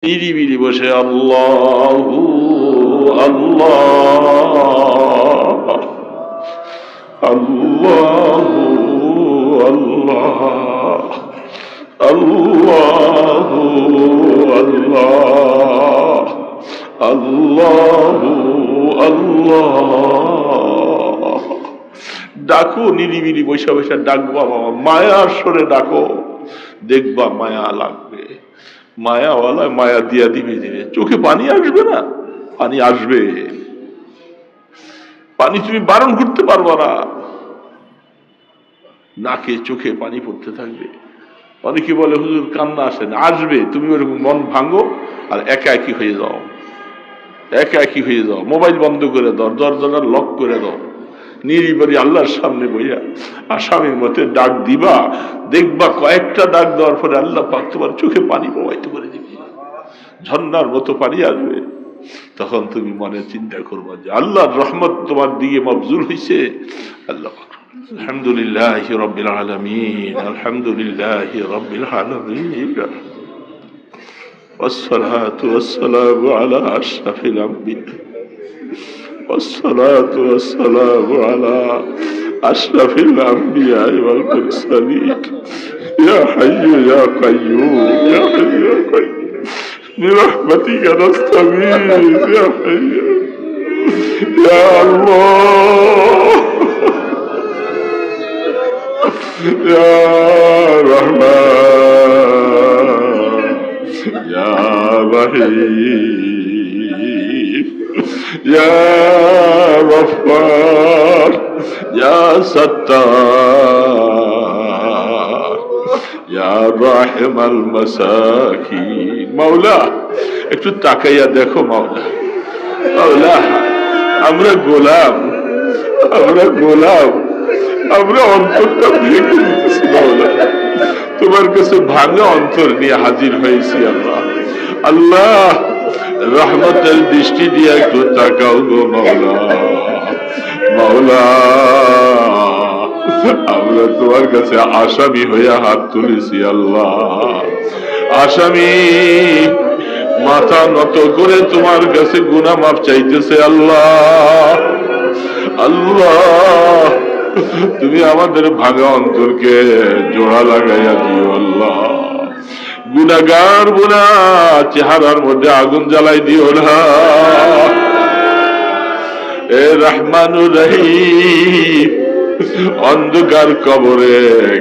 নিরিবিলি বসে আল্লাহু আল্লাহ আল্লাহু আল্লাহ আল্লাহু আল্লাহ আল্লাহু আল্লাহ। ডাকো, নিরিবিলি বসে বসে ডাকবা বাবা, মায়ার স্বরে ডাকো, দেখবা মায়া লাগবে। মায়াওয়ালা মায়া দিয়া দিবে দিবে। চোখে পানি আসবে না? পানি আসবে। পানি তুমি বারণ করতে পারবা না, নাকে চোখে পানি পড়তে থাকবে। অনেকে বলে হুজুর কান্না আসে না, আসবে। তুমি ওরকম মন ভাঙো আর একা একই হয়ে যাও, একা একই হয়ে যাও। মোবাইল বন্ধ করে দাও, দরজাটা লক করে দাও, নিরিবিলি আল্লাহর সামনে বইয়া আসামির মতে ডাক দিবা। দেখবা কয়েকটা ডাক দেওয়ার পরে আল্লাহ পাক তোমার চোখে পানি প্রবাহিত করে দিবে, ঝর্ণার মতো পানি আসবে। তখন তুমি মনে চিন্তা করবা যে আল্লাহর রহমত তোমার দিকে মবজুল হয়েছে। আল্লাহ পাক আলহামদুলিল্লাহি রাব্বিল আলামিন, আলহামদুলিল্লাহি রাব্বিল আলামিন, والصلاة والسلام على أشرف الأنبياء، والصلاة والسلام على أشرف الأنبياء والمرسلين، يا حي يا قيوم، يا حي يا قيوم، برحمتك نستغيث يا حي يا الله، يا رحمن يا رحيم يا غفار يا ستار يا راحم المساكين। মাওলা একটু তাকাইয়া দেখো মাওলা, মাওলা আমরা গোলাম, আমরা গোলাম, আমরা অন্তরটা ভেঙে দিতেছি মাওলা, তোমার কাছে ভাঙা অন্তর নিয়ে হাজির হয়েছি। আল্লাহ আল্লাহ রহমতের দৃষ্টি দিয়ে একটু তাকাও গো মাওলা, মাওলা আমরা তোমার কাছে আসামি হইয়া হাত তুলেছি। আল্লাহ আসামি মাথা নত করে তোমার কাছে গুনাহ মাফ চাইতেছে। আল্লাহ আল্লাহ তুমি আমাদের ভাঙা অন্তরকে জোড়া লাগাইয়া দিও। আল্লাহ গুনাহগার বোনা চেহারার মধ্যে আগুন জ্বালাই দিও না। এ রহমানুর রহিম, অন্ধকার কবরে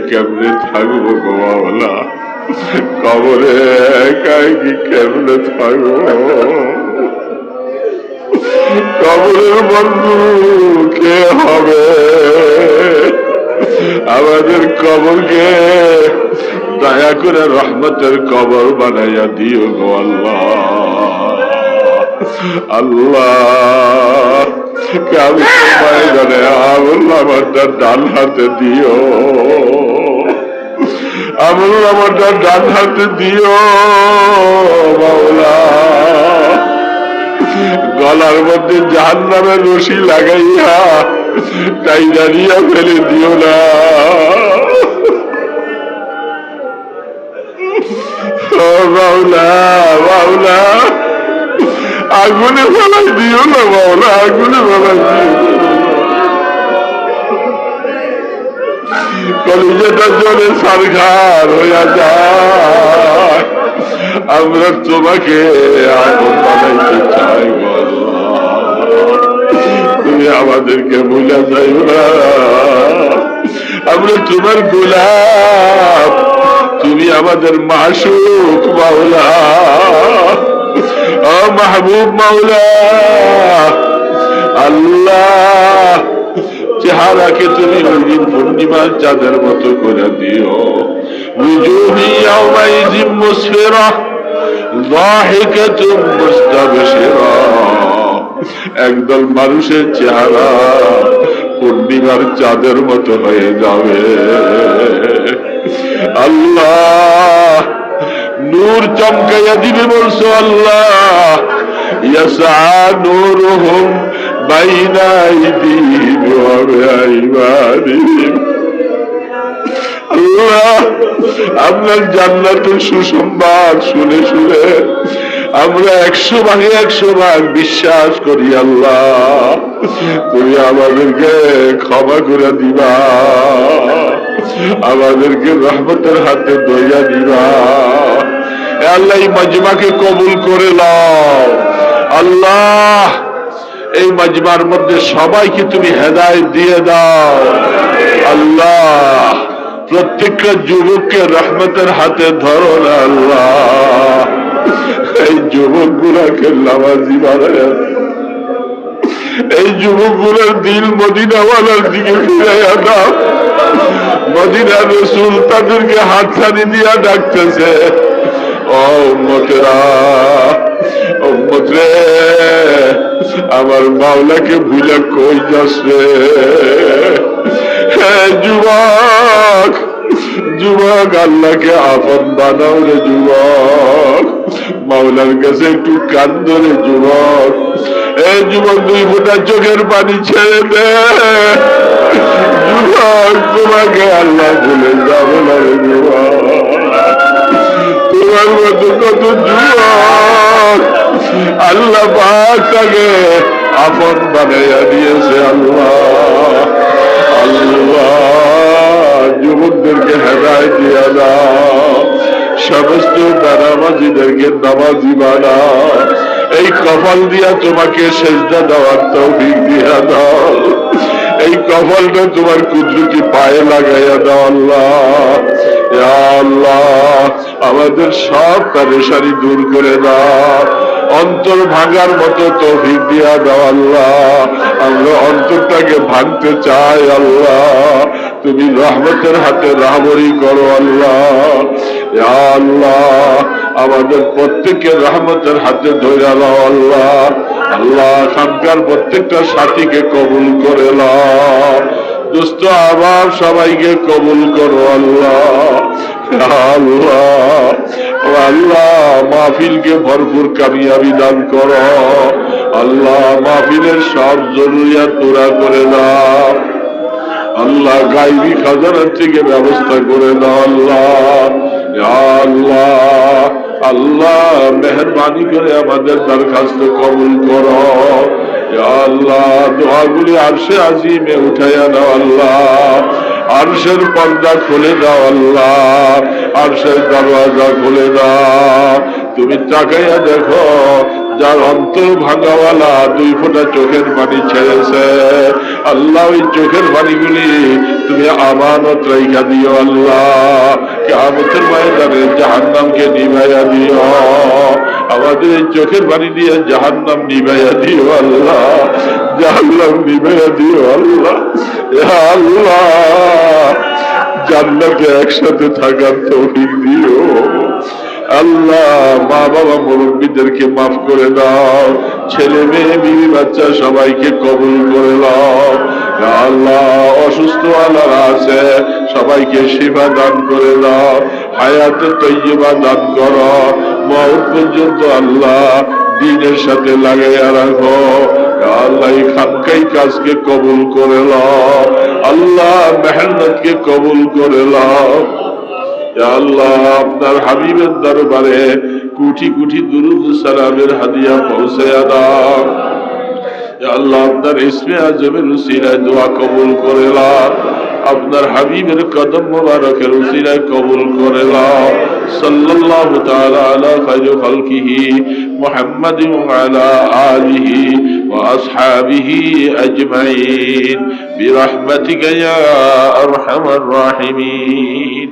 কেমনে থাকবো গো মাওলা, কবরে একাই কি কেমনে থাকবো, কবরের বন্ধু কে হবে? আমাদের কবরকে দয়া করে রহমতের কবর বানাইয়া দিও গো আল্লাহ। আল্লাহ আমি তোমায় জানে আমারটা ডান হাতে দিও, আমারটা ডান হাতে দিও মাওলা। গলার মধ্যে জাহান্নামের রশি লাগাইয়া তাই দাঁড়িয়া ফেলে দিও না মাওলা, মাওলা আগুনে ফেলাই দিও না মাওলা, আগুনে ফেলাই দিও। কলিজাটা জলে সারখার হইয়া যায়, আমরা তোমাকে আগুন বানাইতে চাই। তুমি আমাদেরকে ভুলে যাইও না, আমরা তোমার গোলাম, তুমি আমাদের মাশুক মাওলা, ও মাহবুব মাওলা। আল্লাহ চেহারাকে তুমি ওইদিন পূর্ণিমার চাঁদের মতো করে দিও। উজুহি ইয়াওমাইযিন মুসফিরা যাহিকাতুন মুস্তাবশিরা, একদল মানুষের চেহারা পূর্ণিমার চাঁদের মতো হয়ে যাবে। আল্লাহ নূর চমকাইয়া দিবে বলছো। আল্লাহ ইয়াসআ নূরুহুম বাইনা আইদিহিম ওয়া বিআইমানিহিম। আল্লাহ আপনার জান্নাতের সুসংবাদ শুনে শুনে আমরা 100 ভাগ বিশ্বাস করি আল্লাহ তুমি আমাদেরকে ক্ষমা করে দিবা, আমাদেরকে রহমতের হাতে দইয়া দিবা। আল্লাহ এই মাজমাকে কবুল করে নাও আল্লাহ, এই মাজমার মধ্যে সবাইকে তুমি হেদায়েত দিয়ে দাও আল্লাহ। প্রত্যেকটা যুবককে রহমতের হাতে ধরো না আল্লাহ, এই যুবক গুলাকে নামাজি বানায়, এই যুবক গুলার দিল মদিনাওয়ালার দিকে ফিরাইয়া দাও। মদিনা রাসূল তাদেরকে হাতছানি দিয়া ডাকতেছে, ও উম্মতেরা, উম্মত রে, আমার মাওলাকে ভুলে কই যাস রে? যুবক যুবক, আল্লাহকে আপন বানাও রে যুবক, মাওলার কাছে একটু কান্দ রে যুবক। এই যুবক 2 ফোঁটা চোখের পানি ছেড়ে দে যুবক, তোমাকে আল্লাহ ভুলে যাবে না রে যুবক। তোমার মতো কত যুবক আল্লাহ পাক তাকে আপন বানাইয়া দিয়েছে আল্লাহ। আল্লাহ যুবকদেরকে হেদায়েত দিয়া দাও, সমস্ত নামাজীদেরকে নামাজি বানাও, এই কপাল দিয়া তোমাকে সেজদা দেওয়ার তৌফিক দিয়া দাও, এই কপালটা তোমার কুদরতি পায়ে লাগাইয়া দাও আল্লাহ। ইয়া আল্লাহ আমাদের সব পেরেশানি দূর করে দাও, অন্তর ভাঙার মতো তৌফিক দিয়া দাও আল্লাহ। আমরা অন্তরটাকে ভাঙতে চাই আল্লাহ, তুমি রহমতের হাতে রাহবরি করো আল্লাহ। ইয়া আল্লাহ আমাদের প্রত্যেকের রহমতের হাতে ধরে নাও আল্লাহ। আল্লাহ খানকার প্রত্যেকটা সাথীকে কবুল করে নাও, দুস্থ আবার সবাইকে কবুল করো আল্লাহ। আল্লাহ আল্লাহ মাহফিলকে ভরপুর কামিয়াবি দান করো আল্লাহ, মাহফিলের সব জরুরিয়াত পুরা করে দাও আল্লাহ, গায়বী খাজানার থেকে ব্যবস্থা করে দাও আল্লাহ। আল্লাহ আল্লাহ মেহেরবানি করে আমাদের দরখাস্ত কবুল করো আল্লাহ। দোয়াগুলি আরশে আজিমে উঠাইয়া দাও আল্লাহ, আরশের পর্দা খুলে দাও আল্লাহ, আরশের দরওয়াজা খুলে দাও। তুমি তাকাইয়া দেখো যার অন্তর ভাঙাওয়ালা 2 ফোঁটা চোখের পানি ছেড়েছে আল্লাহ, ওই চোখের পানিগুলি তুমি আমানত রাইখা দিও আল্লাহ। কিয়ামতের ময়দানে জাহান্নামকে নিভাইয়া দিও, আমাদের এই চোখের পানি দিয়ে জাহান্নাম নিভাইয়া দিও আল্লাহ, জাহান্নাম নিভাইয়া দিও আল্লাহ। ইয়া আল্লাহ জান্নাতে একসাথে থাকার তৌফিক দিও আল্লাহ। মা বাবা মুরব্বীদেরকে মাফ করে দাও, ছেলে মেয়ে বিবি বাচ্চা সবাইকে কবুল করে দাও আল্লাহ। অসুস্থ আল্লাহরা আছে সবাইকে শিফা দান করে দাও, হায়াতে তৈয়বা দান করো, মওত পর্যন্ত আল্লাহ দ্বীনের সাথে লাগাইয়া রাখো আল্লাহ। এই খানকাই কাজকে কবুল করে নাও আল্লাহ, মেহনতকে কবুল করে নাও আল্লাহ। আপনার হাবিবের দরবারে কোটি কোটি দুরুদ সালামের হাদিয়া পৌঁছায়া দাও আল্লাহ। আপনার ইসমে আজমের উসিলায় দোয়া কবুল করে নাও, আপনার হাবিবের কদম মোবারকের উসিলায় কবুল করে নাও। সাল্লাল্লাহু তাআলা আলা খায়রি খালকিহি মুহাম্মাদিন ওয়া আলা আলিহি ওয়া আসহাবিহি আজমাইন বিরহমাতিকা ইয়া আরহামার রাহিমিন।